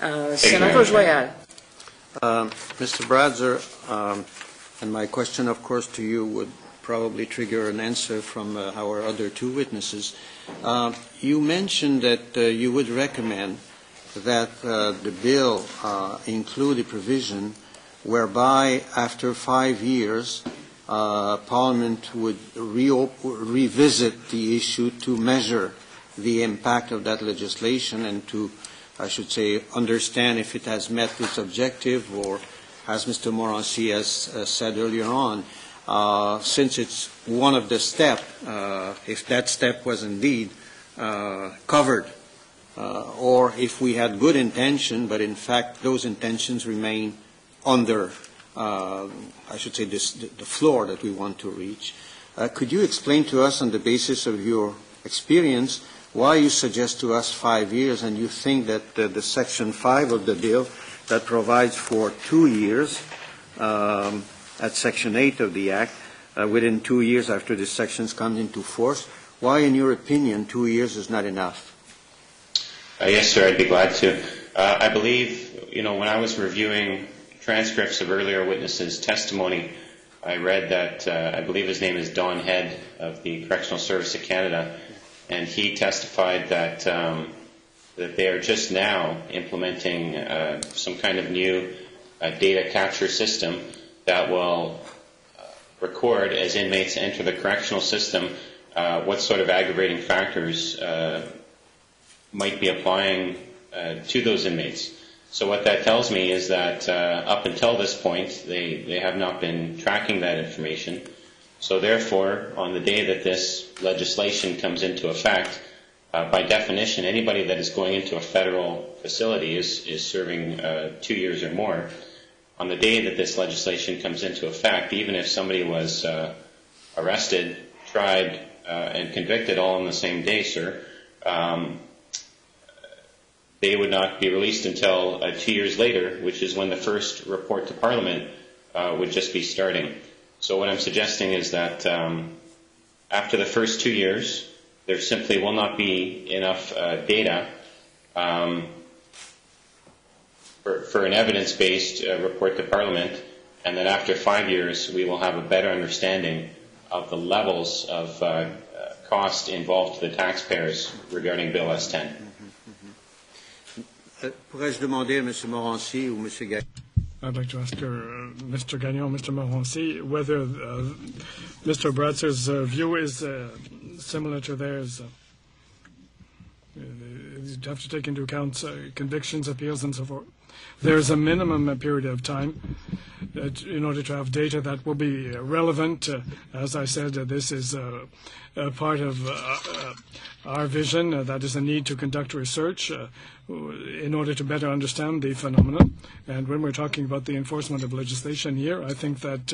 Sénateur Joyal. Mr. Bratzer, and my question, of course, to you would probably trigger an answer from our other two witnesses. You mentioned that you would recommend that the bill include a provision whereby after 5 years Parliament would revisit the issue to measure the impact of that legislation and to, I should say, understand if it has met its objective, or, as Mr. Morency has said earlier on, since it's one of the steps, if that step was indeed covered, or if we had good intention, but in fact those intentions remain under, I should say, the floor that we want to reach. Could you explain to us, on the basis of your experience, why you suggest to us 5 years, and you think that the Section 5 of the bill that provides for 2 years at Section 8 of the Act, within 2 years after this section comes into force, why, in your opinion, 2 years is not enough? Yes, sir, I'd be glad to. I believe, when I was reviewing transcripts of earlier witnesses' testimony, I read that, I believe his name is Don Head of the Correctional Service of Canada, and he testified that that they are just now implementing some kind of new data capture system that will record, as inmates enter the correctional system, what sort of aggravating factors might be applying to those inmates. So what that tells me is that up until this point, they have not been tracking that information. So therefore, on the day that this legislation comes into effect, by definition, anybody that is going into a federal facility is serving 2 years or more. On the day that this legislation comes into effect, even if somebody was arrested, tried, and convicted all on the same day, sir, they would not be released until 2 years later, which is when the first report to Parliament would just be starting. So what I'm suggesting is that after the first 2 years, there simply will not be enough data for an evidence-based report to Parliament, and that after 5 years, we will have a better understanding of the levels of cost involved to the taxpayers regarding Bill S10. Pourrais-je demander à M. Morency ou M. Gagnon? I'd like to ask Mr. Gagnon, Mr. Morency, whether Mr. Bratzer's view is similar to theirs. You have to take into account convictions, appeals, and so forth. There is a minimum period of time in order to have data that will be relevant. As I said, this is part of our vision. That is a need to conduct research in order to better understand the phenomenon. And when we're talking about the enforcement of legislation here, I think that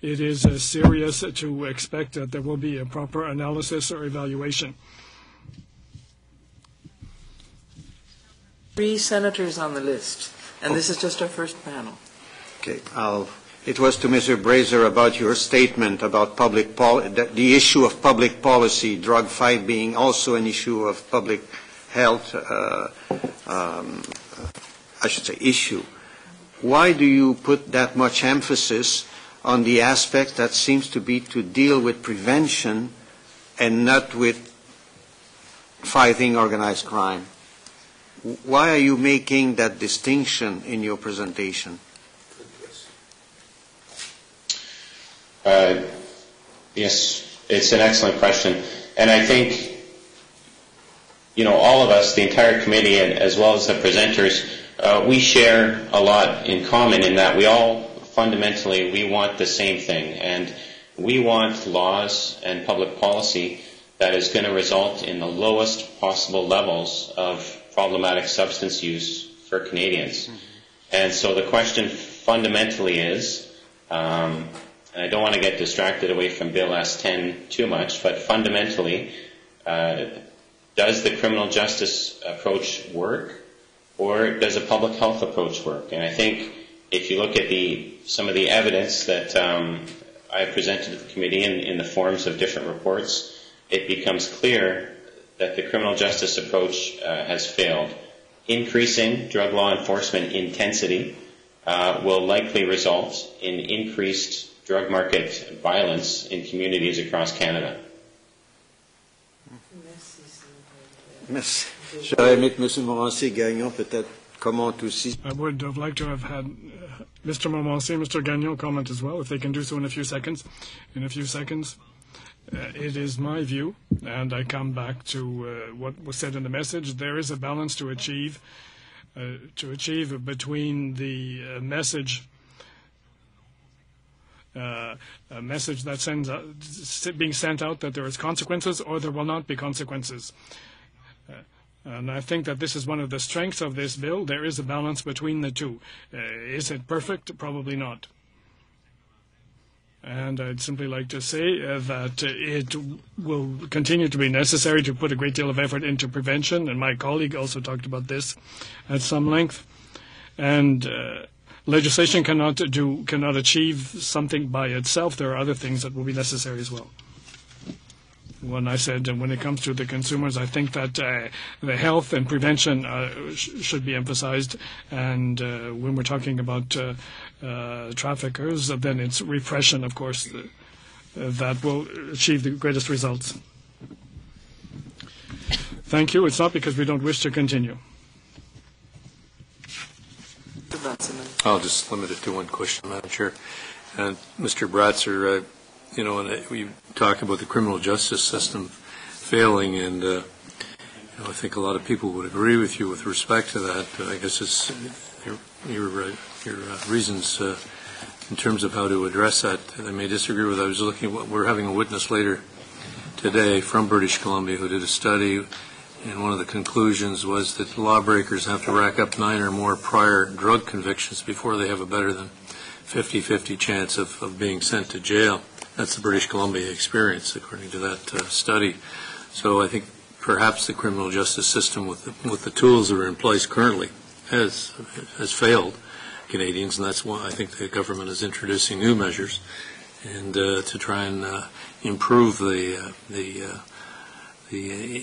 it is serious to expect that there will be a proper analysis or evaluation. 3 senators on the list, and this is just our first panel. Okay, it was to Mr. Bratzer about your statement about the issue of public policy, drug fight being also an issue of public health, I should say issue. Why do you put that much emphasis on the aspect that seems to be to deal with prevention and not with fighting organized crime? Why are you making that distinction in your presentation? Yes, it's an excellent question. And I think, all of us, the entire committee, and as well as the presenters, we share a lot in common in that we all fundamentally, we want the same thing. And we want laws and public policy that is going to result in the lowest possible levels of problematic substance use for Canadians. And so the question fundamentally is, and I don't want to get distracted away from Bill S10 too much, but fundamentally, does the criminal justice approach work, or does a public health approach work? And I think if you look at some of the evidence that I presented to the committee in the forms of different reports, it becomes clear that the criminal justice approach has failed. increasing drug law enforcement intensity will likely result in increased drug market violence in communities across Canada. Merci. J'aurais aimé que M. Morency Gagnon peut-être commente aussi. I would have liked to have had Mr. Morency and Mr. Gagnon comment as well, if they can do so in a few seconds. It is my view, and I come back to what was said in the message. There is a balance to achieve between the message that's being sent out that there is consequences or there will not be consequences. And I think that this is one of the strengths of this bill. There is a balance between the two. Is it perfect? Probably not. And I'd simply like to say that it will continue to be necessary to put a great deal of effort into prevention, and my colleague also talked about this at some length. And legislation cannot achieve something by itself. There are other things that will be necessary as well. When I said when it comes to the consumers, I think that the health and prevention should be emphasized. And when we're talking about traffickers, then it's repression, of course, that will achieve the greatest results. Thank you. It's not because we don't wish to continue. I'll just limit it to one question, Madam Chair. Mr. Bratzer, and we talk about the criminal justice system failing, and I think a lot of people would agree with you with respect to that. I guess it's your reasons in terms of how to address that. I may disagree with. I was looking. We're having a witness later today from British Columbia who did a study, and one of the conclusions was that lawbreakers have to rack up 9 or more prior drug convictions before they have a better than 50-50 chance of being sent to jail. That's the British Columbia experience, according to that study. So I think perhaps the criminal justice system, with the tools that are in place currently, has failed Canadians, and that's why I think the government is introducing new measures and to try and improve the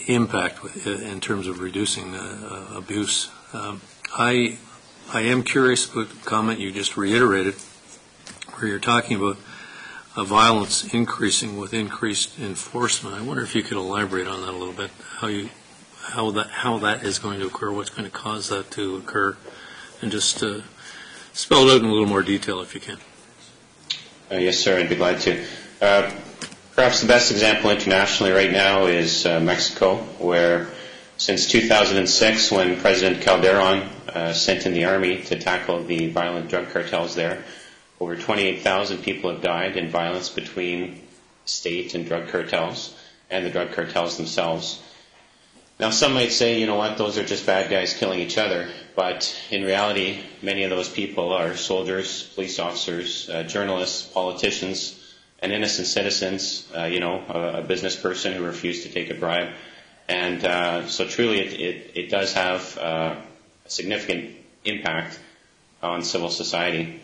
impact in terms of reducing abuse. I am curious about the comment you just reiterated, where you're talking about violence increasing with increased enforcement. I wonder if you could elaborate on that a little bit, how that is going to occur, what's going to cause that to occur, and just spell it out in a little more detail if you can. Yes, sir, I'd be glad to. Perhaps the best example internationally right now is Mexico, where since 2006, when President Calderon sent in the army to tackle the violent drug cartels there, over 28,000 people have died in violence between state and drug cartels and the drug cartels themselves. Now, some might say, you know what, those are just bad guys killing each other. But in reality, many of those people are soldiers, police officers, journalists, politicians, and innocent citizens, a business person who refused to take a bribe. And so truly it does have a significant impact on civil society.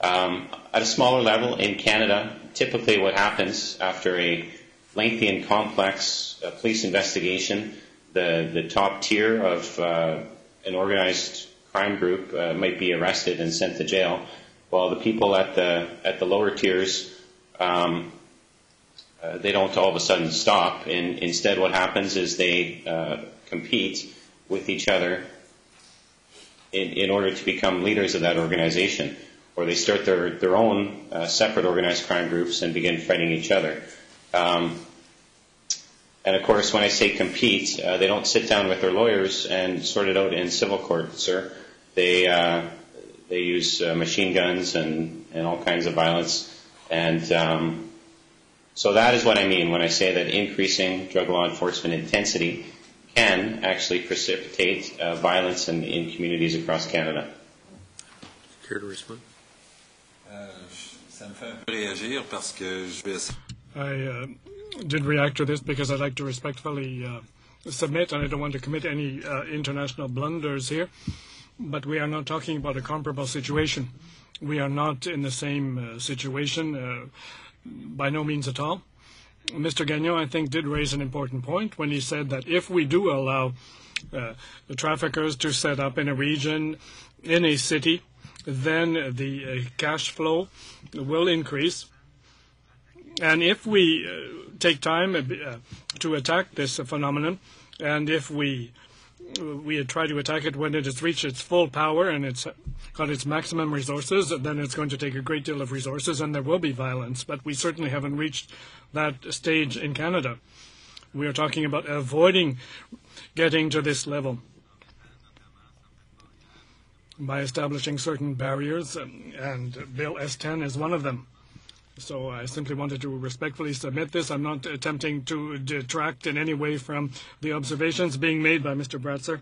At a smaller level in Canada, typically what happens after a lengthy and complex police investigation, the top tier of an organized crime group might be arrested and sent to jail, while the people at the lower tiers, they don't all of a sudden stop. And instead what happens is they compete with each other in order to become leaders of that organization, or they start their own separate organized crime groups and begin fighting each other. And of course, when I say compete, they don't sit down with their lawyers and sort it out in civil court, sir. They use machine guns and all kinds of violence. And so that is what I mean when I say that increasing drug law enforcement intensity can actually precipitate violence in communities across Canada. Care to respond? I did react to this because I'd like to respectfully submit, and I don't want to commit any international blunders here, but we are not talking about a comparable situation. We are not in the same situation, by no means at all. Mr. Gagnon, I think, did raise an important point when he said that if we do allow the traffickers to set up in a region, in a city, then the cash flow will increase. And if we take time to attack this phenomenon, and if we try to attack it when it has reached its full power and it's got its maximum resources, then it's going to take a great deal of resources and there will be violence. But we certainly haven't reached that stage in Canada. We are talking about avoiding getting to this level by establishing certain barriers, and Bill S10 is one of them. So I simply wanted to respectfully submit this. I'm not attempting to detract in any way from the observations being made by Mr. Bratzer,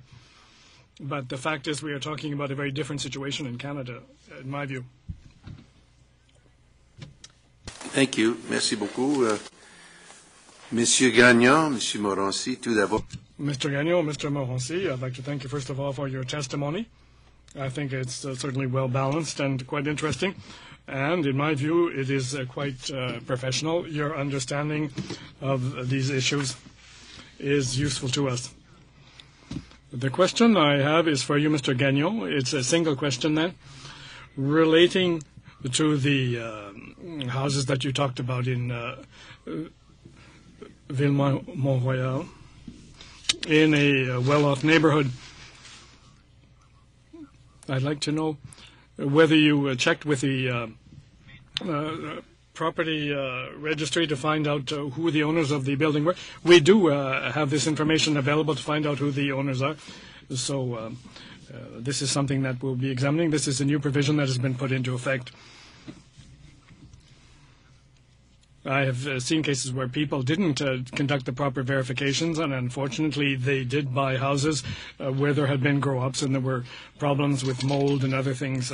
but the fact is we are talking about a very different situation in Canada, in my view. Thank you. Merci beaucoup. Monsieur Gagnon, Monsieur Morency, tout d'abord. Mr. Gagnon, Mr. Morency, I'd like to thank you first of all for your testimony. I think it's certainly well balanced and quite interesting. And in my view, it is quite professional. Your understanding of these issues is useful to us. The question I have is for you, Mr. Gagnon. It's a single question then, relating to the houses that you talked about in Ville de MontrEal, in a well-off neighborhood. I'd like to know whether you checked with the property registry to find out who the owners of the building were. We do have this information available to find out who the owners are. So this is something that we'll be examining. This is a new provision that has been put into effect. I have seen cases where people didn't conduct the proper verifications, and unfortunately they did buy houses where there had been grow-ups and there were problems with mold and other things.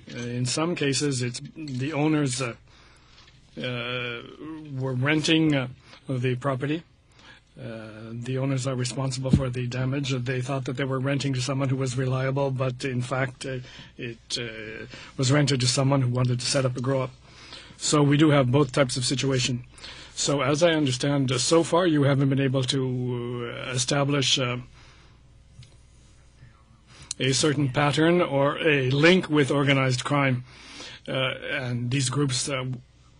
In some cases, it's the owners were renting the property. The owners are responsible for the damage. They thought that they were renting to someone who was reliable, but in fact it was rented to someone who wanted to set up a grow-up. So we do have both types of situation. So as I understand, so far you haven't been able to establish a certain pattern or a link with organized crime, and these groups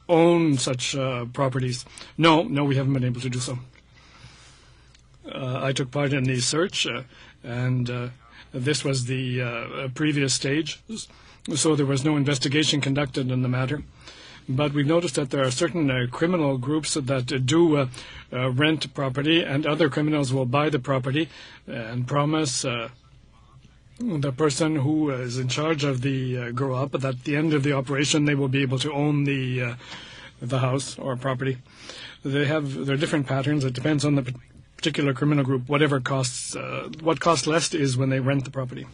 own such properties. No, we haven't been able to do so. I took part in the search, and this was the previous stage, so there was no investigation conducted in the matter. But we've noticed that there are certain criminal groups that do rent property, and other criminals will buy the property and promise the person who is in charge of the grow-up that at the end of the operation they will be able to own the house or property. There are different patterns. It depends on the particular criminal group. Whatever costs, what costs less is when they rent the property.